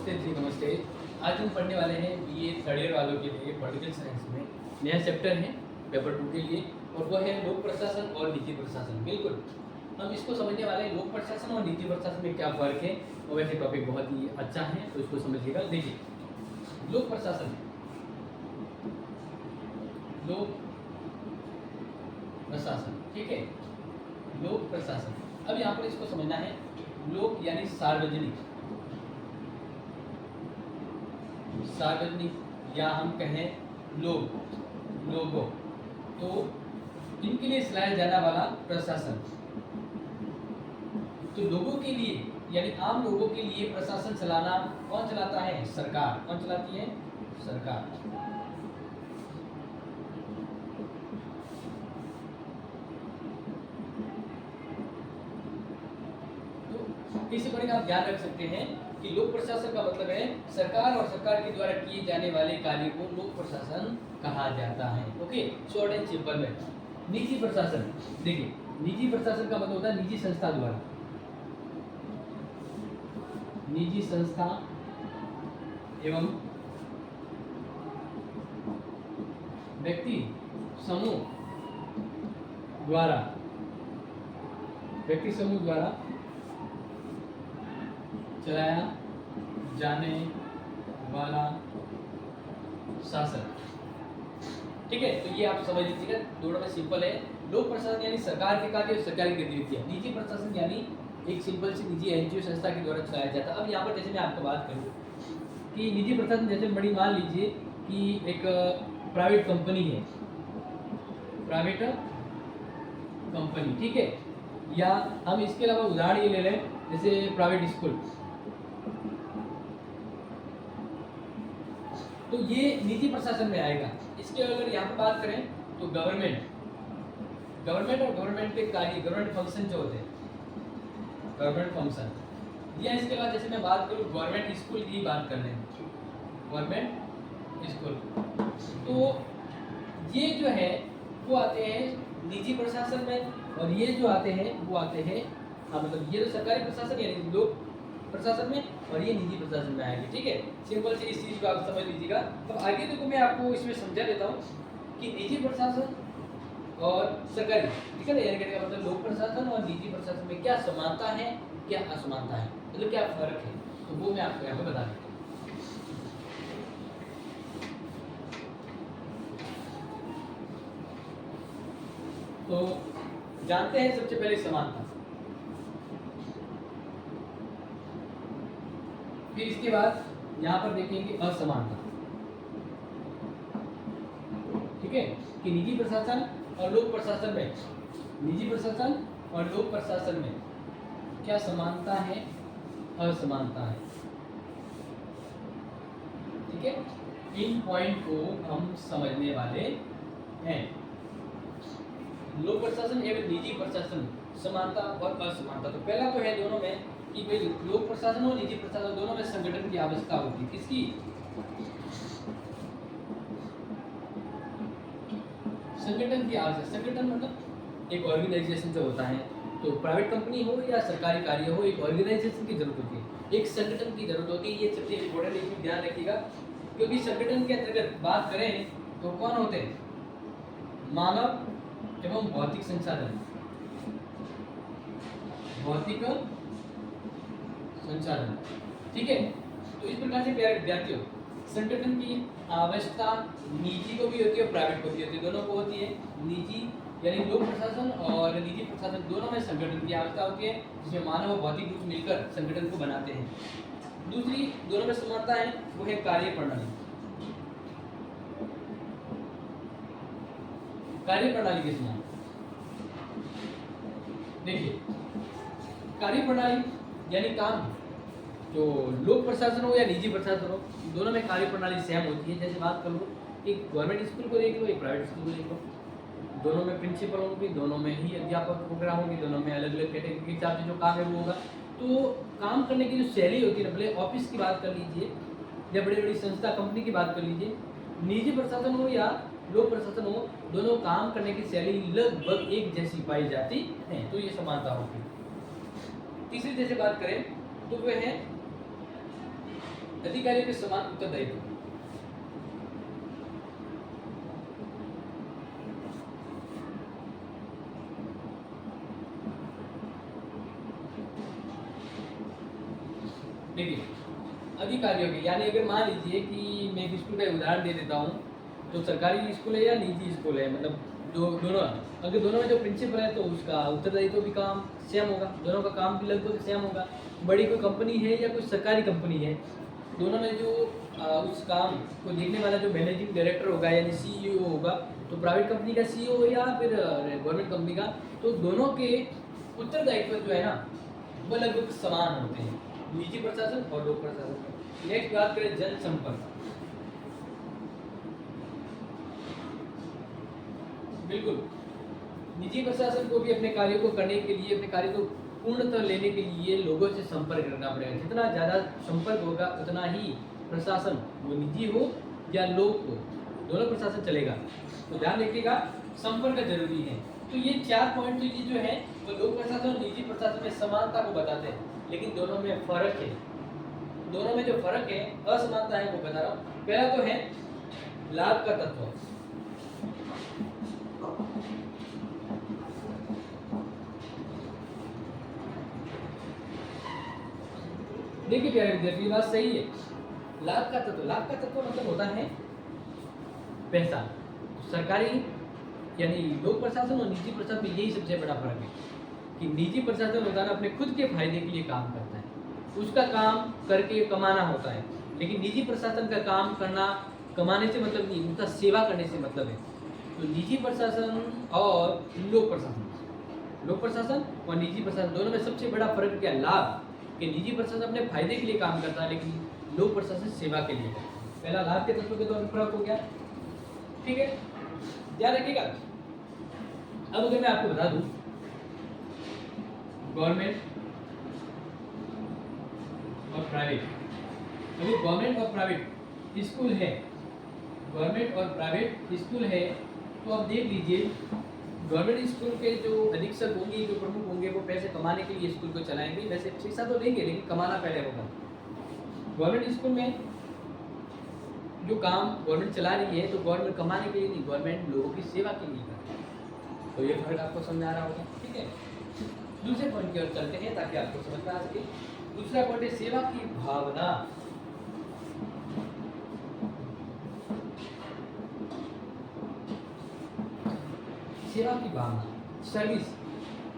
नमस्ते जी, नमस्ते। आज हम पढ़ने वाले हैं बीए थर्ड ईयर वालों के लिए पॉलिटिकल साइंस में नया चैप्टर है पेपर 2 के लिए, और वह है लोक प्रशासन और निजी प्रशासन। बिल्कुल हम इसको समझने वाले हैं, लोक प्रशासन और निजी प्रशासन में क्या फ़र्क है। और वैसे टॉपिक बहुत ही अच्छा है, तो इसको समझिएगा। देखिए, लोक प्रशासन, लोक प्रशासन, ठीक है। लोक प्रशासन, अब यहाँ पर इसको समझना है। लोक यानी सार्वजनिक, सार्वजनिक या हम कहें लोग, लोगों, तो इनके लिए चलाया जाने वाला प्रशासन। तो लोगों के लिए यानी आम लोगों के लिए प्रशासन चलाना कौन चलाता है? सरकार। कौन चलाती है? सरकार। तो इस पॉइंट आप ध्यान रख सकते हैं कि लोक प्रशासन का मतलब है सरकार, और सरकार के द्वारा किए जाने वाले कार्य को लोक प्रशासन कहा जाता है। ओके, शॉर्ट एंड सिंपल में। निजी प्रशासन, देखिए निजी प्रशासन का मतलब होता है निजी संस्था द्वारा, निजी संस्था एवं व्यक्ति समूह द्वारा, व्यक्ति समूह द्वारा चलाया जाने वाला शासन। ठीक है, तो ये आप समझ लीजिएगा, दोनों में सिंपल है। लोक प्रशासन यानी सरकार के कार्य और सरकारी गतिविधियां। निजी प्रशासन यानी एक सिंपल सी निजी एनजीओ संस्था के द्वारा चलाया जाता है। अब यहाँ पर जैसे मैं आपको बात करूँ कि निजी प्रशासन, जैसे बड़ी मान लीजिए कि एक प्राइवेट कंपनी है, प्राइवेट कंपनी, ठीक है। या हम इसके अलावा उदाहरण ये ले लें, जैसे प्राइवेट स्कूल, तो ये निजी प्रशासन में आएगा। इसके अगर यहाँ पर बात करें तो गवर्नमेंट, गवर्नमेंट और गवर्नमेंट के कार्य, गवर्नमेंट फंक्शन जो होते हैं, गवर्नमेंट फंक्शन। या इसके बाद जैसे मैं बात करूँ गवर्नमेंट स्कूल की बात कर रहे हैं, गवर्नमेंट स्कूल, तो ये जो है वो आते हैं निजी प्रशासन में, और ये जो आते हैं वो आते हैं, हाँ मतलब ये तो सरकारी प्रशासन यानी लोक प्रशासन में, और ये निजी प्रशासन में आएगी। ठीक है, सिंपल से इस चीज़ को आप समझ लीजिएगा। तो आगे देखो मैं आपको इसमें समझा देता हूँ कि निजी प्रशासन और सरकारी, ठीक है ना, यानी कहने का मतलब लोक प्रशासन और निजी प्रशासन में क्या समानता है, क्या असमानता है, मतलब क्या फर्क है, तो वो मैं आपको यहाँ पे बता देता हूँ। तो जानते हैं सबसे पहले समानता, फिर इसके बाद यहाँ पर देखेंगे असमानता। ठीक है, कि निजी प्रशासन और लोक प्रशासन में, निजी प्रशासन और लोक प्रशासन में क्या समानता है, असमानता है। ठीक है, इन पॉइंट को हम समझने वाले हैं। लोक प्रशासन एवं निजी प्रशासन, समानता और असमानता। तो पहला तो है दोनों में कि भाई लोक प्रशासन और निजी प्रशासन दोनों में संगठन की आवश्यकता होती है। किसकी? संगठन की आवश्यकता। संगठन मतलब एक ऑर्गेनाइजेशन जो होता है, तो प्राइवेट कंपनी हो या सरकारी कार्य हो, एक ऑर्गेनाइजेशन की जरूरत होती है, एक संगठन की जरूरत होती है। ये सबसे इम्पोर्टेंट, इसमें ध्यान रखिएगा, क्योंकि संगठन के अंतर्गत बात करें तो कौन होते हैं? मानव एवं भौतिक संसाधन, भौतिक संसाधन। ठीक है, तो इस प्रकार से प्यारे विद्यार्थियों, संगठन की आवश्यकता निजी को भी होती है और प्राइवेट को भी होती है, दोनों को होती है। निजी यानी लोक प्रशासन और निजी प्रशासन दोनों में संगठन की आवश्यकता होती है, जिसमें मानव और भौतिक रूप मिलकर संगठन को बनाते हैं। दूसरी दोनों में समानता है, वो है कार्य प्रणाली। कार्य प्रणाली के समान, देखिए कार्य प्रणाली यानी काम, जो लोक प्रशासन हो या निजी प्रशासन हो, दोनों में कार्य प्रणाली सेम होती है। जैसे बात करूँ एक गवर्नमेंट स्कूल को देख लो, एक प्राइवेट स्कूल को देख लो, दोनों में प्रिंसिपल होंगे, दोनों में ही अध्यापक प्रोग्राम होंगे, दोनों में अलग अलग कैटेगरी के हिसाब से जो काम है वो होगा। तो काम करने की जो शैली होती है ना, भले ऑफिस की बात कर लीजिए या बड़ी बड़ी संस्था कंपनी की बात कर लीजिए, निजी प्रशासन हो या लोक प्रशासन हो, दोनों काम करने की शैली लगभग एक जैसी पाई जाती है। तो ये समानता होगी। तीसरी जैसे बात करें तो वह है अधिकारियों के समान उत्तरदायित्व। देखिए अधिकारियों के, यानी अगर मान लीजिए कि मैं एक स्कूल का उदाहरण दे देता हूँ, तो सरकारी स्कूल है या निजी स्कूल है, मतलब दोनों, अगर दोनों में जो प्रिंसिपल है तो उसका उत्तरदायित्व भी काम सेम होगा, दोनों का काम भी लगभग सेम होगा। बड़ी कोई कंपनी है या कोई सरकारी कंपनी है, दोनों में जो उस काम को देखने वाला जो मैनेजिंग डायरेक्टर होगा यानी सीईओ होगा, तो प्राइवेट कंपनी का सीईओ या फिर गवर्नमेंट कंपनी का, तो दोनों के उत्तरदायित्व जो है ना वो लगभग समान होते हैं, निजी प्रशासन और लोक प्रशासन। नेक्स्ट बात करें जनसंपर्क। बिल्कुल निजी प्रशासन को भी अपने कार्यों को करने के लिए, अपने कार्य को पूर्णतः लेने के लिए लोगों से संपर्क करना पड़ेगा। जितना ज़्यादा संपर्क होगा उतना ही प्रशासन, वो निजी हो या लोक हो, दोनों प्रशासन चलेगा। तो ध्यान रखिएगा संपर्क जरूरी है। तो ये 4 पॉइंट तो ये जो है वो लोक प्रशासन और निजी प्रशासन में समानता को बताते हैं, लेकिन दोनों में फर्क है। दोनों में जो फर्क है, असमानता है, वो बता रहा हूँ। पहला तो है लाभ का तत्व। देखिए प्यारे विद्यार्थी, ये बात सही है। लाभ का तत्व, लाभ का तत्व मतलब होता है पैसा। सरकारी यानी लोक प्रशासन और निजी प्रशासन में यही सबसे बड़ा फर्क है कि निजी प्रशासन होता है अपने खुद के फायदे के लिए काम करता है, उसका काम करके कमाना होता है। लेकिन निजी प्रशासन का काम करना, कमाने से मतलब नहीं, उसका सेवा करने से मतलब है। तो निजी प्रशासन और लोक प्रशासन, लोक प्रशासन और निजी प्रशासन दोनों में सबसे बड़ा फर्क क्या? लाभ। कि निजी प्रशासन अपने फायदे के लिए काम करता है, लेकिन लोक प्रशासन सेवा के लिए। पहला लाभ के तत्व के द्वारा फर्क हो गया, ठीक है, ध्यान रखिएगा। अब अगर मैं आपको बता दूं गवर्नमेंट और प्राइवेट, अभी गवर्नमेंट और प्राइवेट स्कूल है, गवर्नमेंट और प्राइवेट स्कूल है, तो आप देख लीजिए गवर्नमेंट स्कूल के जो अधीक्षक होंगे, जो प्रमुख होंगे, वो पैसे कमाने के लिए स्कूल को चलाएंगे। वैसे शिक्षा तो देंगे, लेकिन कमाना पहले होगा। गवर्नमेंट स्कूल में जो काम गवर्नमेंट चला रही है, तो गवर्नमेंट कमाने के लिए नहीं, गवर्नमेंट लोगों की सेवा के लिए करती है। तो ये फर्क आपको समझ आ रहा होगा, ठीक है। दूसरे पॉइंट की ओर चलते हैं ताकि आपको समझ में आ सके। दूसरा पॉइंट है सेवा की भावना। सेवा की भावना, सर्विस।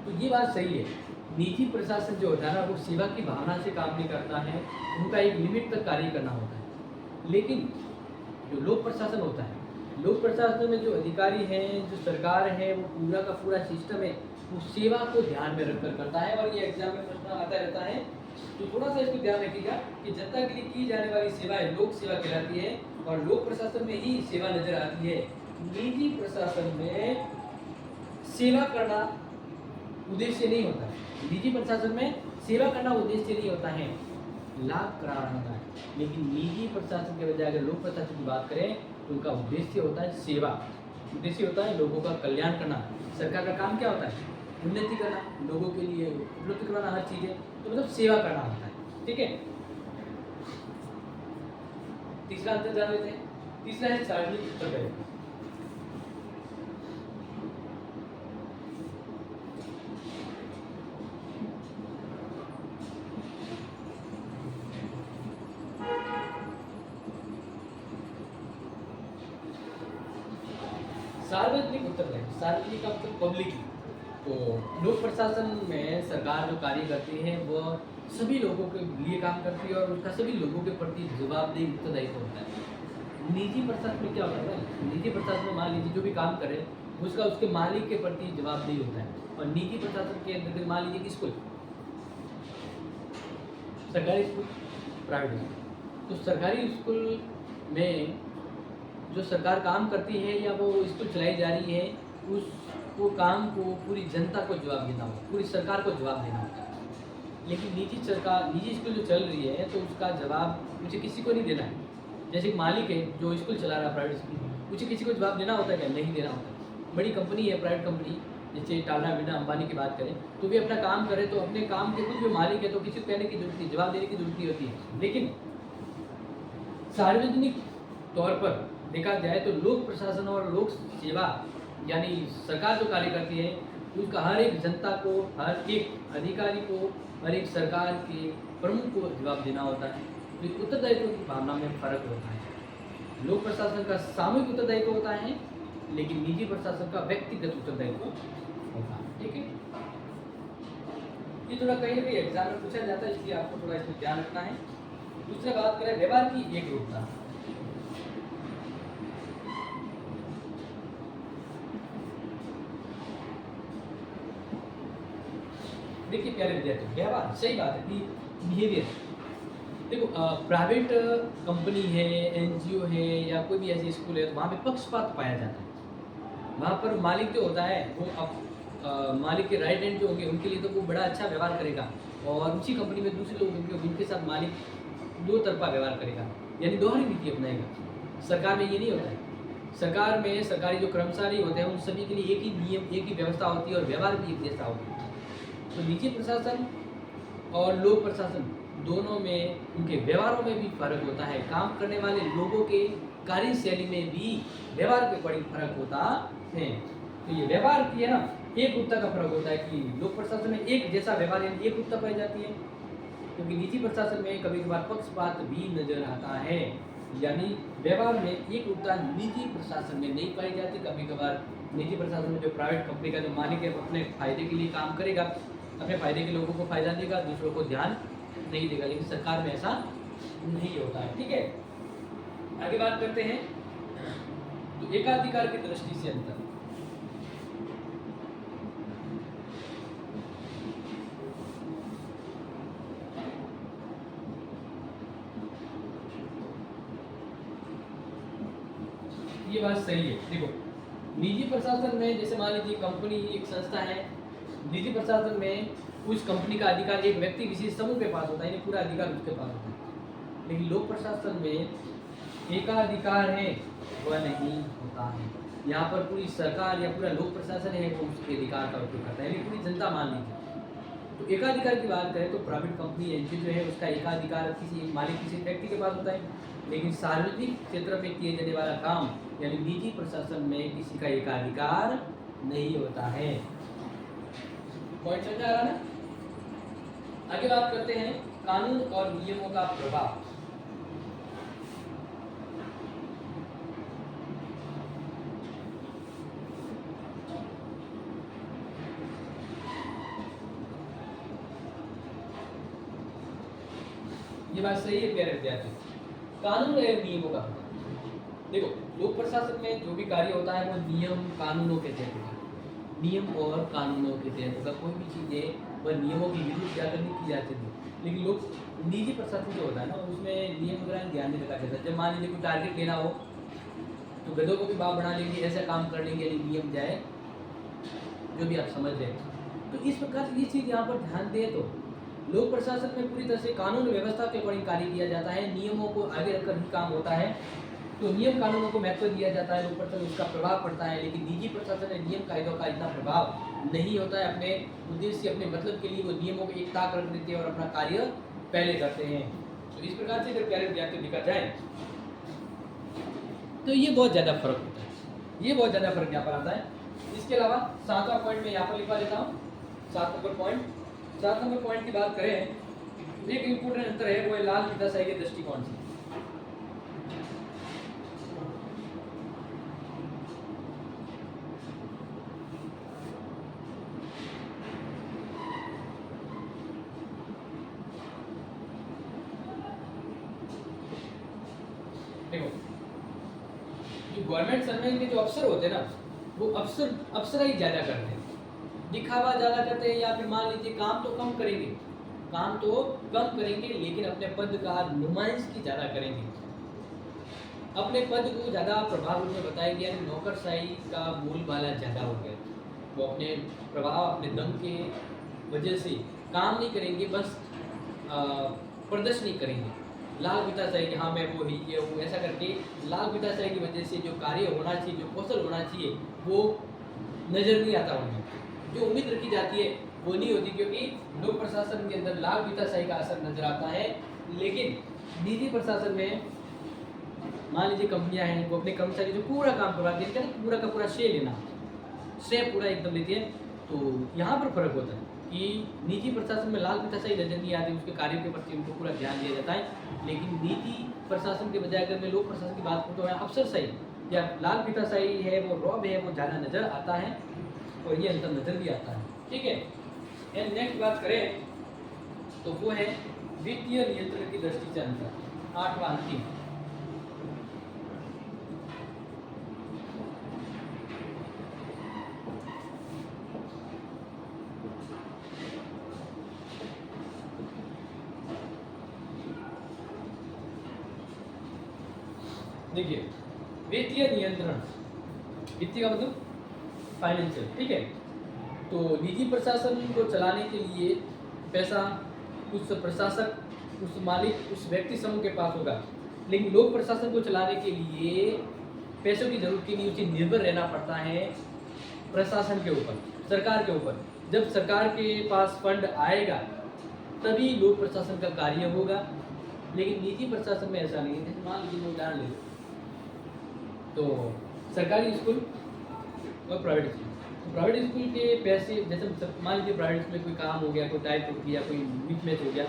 तो ये बात सही है, निजी प्रशासन जो होता है ना, वो सेवा की भावना से काम नहीं करता है, उनका एक लिमिट तक कार्य करना होता है। लेकिन जो लोक प्रशासन होता है, लोक प्रशासन में जो अधिकारी हैं, जो सरकार है, वो पूरा का पूरा सिस्टम है, वो सेवा को ध्यान में रखकर करता है। और ये एग्जाम में प्रश्न आता रहता है, तो थोड़ा सा इसको ध्यान रखिएगा कि जनता के लिए की जाने वाली सेवा लोक सेवा कहलाती है, और लोक प्रशासन में ही सेवा नजर आती है। निजी प्रशासन में सेवा करना उद्देश्य नहीं होता है, निजी प्रशासन में सेवा करना उद्देश्य नहीं होता है, लाभ कराना होता है। लेकिन निजी प्रशासन के बजाय अगर लोक प्रशासन की बात करें, तो उनका उद्देश्य होता है सेवा, उद्देश्य होता है लोगों का कल्याण करना। सरकार का काम क्या होता है? उन्नति करना, लोगों के लिए उपलब्ध करवाना हर चीज़ें, तो मतलब सेवा करना होता है, ठीक है। तीसरा अंतर जान लेते हैं। तीसरा है सार्वजनिक उत्तरदायित्व। सार्वजनिक उत्तरदायित्व, सार्वजनिक का मतलब पब्लिक। तो लोक प्रशासन में सरकार जो कार्य करती है वो सभी लोगों के लिए काम करती है, और उसका सभी लोगों के प्रति जवाबदेही उत्तरदायित्व होता है। निजी प्रशासन में क्या होता है? निजी प्रशासन में मान लीजिए जो भी काम करे उसका उसके मालिक के प्रति जवाबदेही होता है। और निजी प्रशासन के अंदर मान लीजिए कि स्कूल, सरकारी स्कूल, प्राइवेट स्कूल, तो सरकारी स्कूल में जो सरकार काम करती है या वो स्कूल चलाई जा रही है, उस वो काम को पूरी जनता को जवाब देना होगा, पूरी सरकार को जवाब देना होगा। लेकिन निजी सरकार, निजी स्कूल जो चल रही है, तो उसका जवाब मुझे किसी को नहीं देना है। जैसे एक मालिक है जो स्कूल चला रहा है प्राइवेट स्कूल, मुझे किसी को जवाब देना होता है क्या? नहीं देना होता। बड़ी कंपनी है, प्राइवेट कंपनी, जैसे टाटा बिरला अंबानी की बात करें, तो वे अपना काम करें तो अपने काम के खुद जो मालिक है, तो किसी को कहने की जरूरत नहीं, जवाब देने की जरूरत नहीं होती है। लेकिन सार्वजनिक तौर पर देखा जाए तो लोक प्रशासन और लोक सेवा यानी सरकार जो कार्य करती है उसका हर एक जनता को, हर एक अधिकारी को, हर एक सरकार के प्रमुख को जवाब देना होता है। तो उत्तरदायित्व की भावना में फर्क होता है। लोक प्रशासन का सामूहिक उत्तरदायित्व होता है, लेकिन निजी प्रशासन का व्यक्तिगत उत्तरदायित्व होता है। ठीक है, ये थोड़ा कहीं ना कहीं एग्जाम में पूछा जाता है, इसलिए आपको थोड़ा इसमें ध्यान रखना है। दूसरी बात करें व्यवहार की एकरूपता। देखिए प्यारे विद्यार्थी, व्यवहार सही बात है कि बिहेवियर। देखो प्राइवेट कंपनी है, एनजीओ है या कोई भी ऐसी स्कूल है तो वहाँ पे पक्षपात पाया जाता है। वहाँ पर मालिक जो होता है वो अब मालिक के राइट हैंड जो होंगे उनके लिए तो वो बड़ा अच्छा व्यवहार करेगा, और उसी कंपनी में दूसरे लोग होंगे जिनके साथ मालिक दो तरफा व्यवहार करेगा, यानी दोहरी नीति अपनाएगा। सरकार में ये नहीं होता है। सरकार में सरकारी जो कर्मचारी होते हैं उन सभी के लिए एक ही नियम, एक ही व्यवस्था होती है और व्यवहार भी एक जैसा होता है। तो निजी प्रशासन और लोक प्रशासन दोनों में उनके व्यवहारों में भी फर्क होता है। काम करने वाले लोगों के कार्यशैली में भी व्यवहार पे बड़ी फर्क होता है। तो ये व्यवहार की है ना, एक रूपता का फर्क होता है कि लोक प्रशासन में एक जैसा व्यवहार यानी एक रूपता पाई जाती है, क्योंकि निजी प्रशासन में कभी कभार पक्षपात भी नजर आता है। यानी व्यवहार में एक रूपता निजी प्रशासन में नहीं पाई जाती। कभी कभार निजी प्रशासन में जो प्राइवेट कंपनी का जो मालिक है वो अपने फायदे के लिए काम करेगा, अपने फायदे के लोगों को फायदा देगा, दूसरों को ध्यान नहीं देगा, लेकिन सरकार में ऐसा नहीं होता है। ठीक है, आगे बात करते हैं। तो एकाधिकार की दृष्टि से अंतर। ये बात सही है। देखो निजी प्रशासन में जैसे मान लीजिए कंपनी एक संस्था है, निजी प्रशासन में उस कंपनी का अधिकार एक व्यक्ति विशेष समूह के पास होता है, यानी पूरा अधिकार उसके पास होता है। लेकिन लोक प्रशासन में एकाधिकार है वह नहीं होता है। यहाँ पर पूरी सरकार या पूरा लोक प्रशासन है वो उसके अधिकार का उपयोग करता है, यानी पूरी जनता मान लीजिए। तो एकाधिकार की बात करें तो प्राइवेट कंपनी एनजीओ जो है उसका एकाधिकार किसी मालिक किसी व्यक्ति के पास होता है, लेकिन सार्वजनिक क्षेत्र में किए जाने वाला काम यानी निजी प्रशासन में किसी का एकाधिकार नहीं होता है। पॉइंट समझ आ रहा है? आगे बात करते हैं कानून और नियमों का प्रभाव। ये बात सही है प्यारे विद्यार्थी, कानून और नियमों का प्रभाव। देखो लोक प्रशासन में जो भी कार्य होता है वो नियम कानूनों के तहत होता है। नियम और कानूनों के तहत होगा। कोई भी चीज़ें वह नियमों की विरुद्ध जाकर नहीं की जाती थी। लेकिन लोग निजी प्रशासन जो होता है ना उसमें नियम वगैरह ध्यान नहीं रखा जाता। जब मान लीजिए कोई टारगेट लेना हो तो गधों को भी बाप बना लेंगे, ऐसा काम कर लेंगे, नियम जाए, जो भी आप समझ रहे हैं। तो इस प्रकार से ये चीज़ यहाँ पर ध्यान दें तो लोक प्रशासन में पूरी तरह से कानून व्यवस्था के अकॉर्डिंग कार्य किया जाता है, नियमों को आगे रखकर ही काम होता है। तो नियम कानूनों को महत्व दिया जाता है, लोक प्रशासन उसका प्रभाव पड़ता है। लेकिन निजी प्रशासन में नियम कायदों का इतना प्रभाव नहीं होता है। अपने उद्देश्य अपने मतलब के लिए वो नियमों को एक ताक रख देते हैं और अपना कार्य पहले करते हैं। तो इस प्रकार से अगर प्यारे विद्यार्थी देखा जाए तो ये बहुत ज़्यादा फर्क होता है। ये बहुत ज़्यादा फर्क यहाँ पर आता है। इसके अलावा 7वां पॉइंट मैं यहाँ पर लिखवा देता हूँ। 7 नंबर पॉइंट की बात करें, एक इम्पोर्टेंट अंतर है वो है लाल पिताशाही के दृष्टिकोण से। देखो जो गवर्नमेंट सर्वेंट के जो अफसर होते हैं ना वो अफसर ही ज़्यादा करते हैं, दिखावा ज़्यादा करते हैं, या फिर मान लीजिए काम तो कम करेंगे लेकिन अपने पद का नुमाइश ज़्यादा करेंगे। अपने पद को ज़्यादा प्रभाव में बताएंगे, यानी नौकरशाही का बोलबाला ज़्यादा हो गया। वो अपने प्रभाव अपने दम के वजह से काम नहीं करेंगे, बस प्रदर्शनी करेंगे। लाल पिताशाही कि हाँ मैं वो ही ये हूँ, ऐसा करके लाल पिताशाही की वजह से जो कार्य होना चाहिए, जो कौशल होना चाहिए वो नज़र नहीं आता उनमें। जो उम्मीद रखी जाती है वो नहीं होती, क्योंकि लोक प्रशासन के अंदर लाल पिताशाही का असर नजर आता है। लेकिन निजी प्रशासन में मान लीजिए कंपनियां हैं वो अपने कर्मचारी जो पूरा काम करवाती हैं, कहते हैं पूरा का पूरा श्रेय लेना, श्रेय पूरा एकदम लेती है। तो यहाँ पर फर्क होता है कि निजी प्रशासन में लाल पिताशाही नजर नहीं आती, उसके कार्यों के प्रति उनको पूरा ध्यान दिया जाता है। लेकिन निजी प्रशासन के बजाय अगर मैं लोक प्रशासन की बात करूँ तो यहाँ अफसरशाही या लाल पिताशाही है, वो रॉब है, वो ज़्यादा नजर आता है और ये अंतर नजर भी आता है। ठीक है, एंड नेक्स्ट बात करें तो वो है वित्तीय नियंत्रण की दृष्टि से अंतर, 8वां अंतिम। देखिए, वित्तीय नियंत्रण, वित्तीय का मतलब फाइनेंशियल। ठीक है, तो निजी प्रशासन को चलाने के लिए पैसा उस प्रशासक, उस मालिक, उस व्यक्ति समूह के पास होगा। लेकिन लोक प्रशासन को चलाने के लिए पैसों की जरूरत के लिए उसे निर्भर रहना पड़ता है प्रशासन के ऊपर, सरकार के ऊपर। जब सरकार के पास फंड आएगा तभी लोक प्रशासन का कार्य होगा। लेकिन निजी प्रशासन में ऐसा नहीं है। जैसे मान लीजिए मैं उदाहरण ले लूँ तो सरकारी स्कूल और प्राइवेट स्कूल, तो प्राइवेट स्कूल के पैसे, जैसे मान लीजिए प्राइवेट स्कूल में कोई काम हो गया, कोई टाइप टूट गया, कोई मिसमैच हो गया,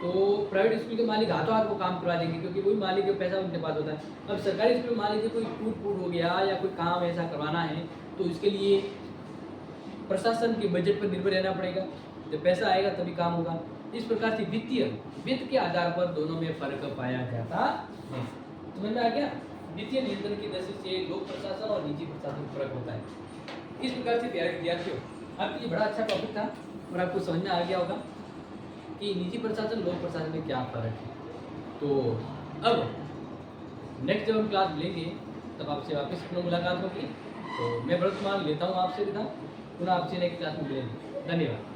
तो प्राइवेट स्कूल के मालिक हाथों हाथ वो काम करवा देंगे क्योंकि वही मालिक का पैसा उनके पास होता है। अब सरकारी स्कूल में मान लीजिए कोई टूट फूट हो गया या कोई काम ऐसा करवाना है तो इसके लिए प्रशासन के बजट पर निर्भर रहना पड़ेगा। जब पैसा आएगा तभी काम होगा। इस प्रकार से वित्त के आधार पर दोनों में फर्क पाया जाता है। समझ में आ गया? वित्तीय नियंत्रण की दृष्टि से लोक प्रशासन और निजी प्रशासन में फर्क होता है। इस प्रकार से प्यारे विद्यार्थियों, आपके लिए बड़ा अच्छा टॉपिक था और आपको समझ में आ गया होगा कि निजी प्रशासन लोक प्रशासन में क्या फर्क है। तो अब नेक्स्ट जब हम क्लास लेंगे तब आपसे वापस पुनः मुलाकात होगी। तो मैं भरत कुमार लेता हूँ आपसे विदा, पुनः आपसे नेक्स्ट क्लास में मिलेंगे। धन्यवाद।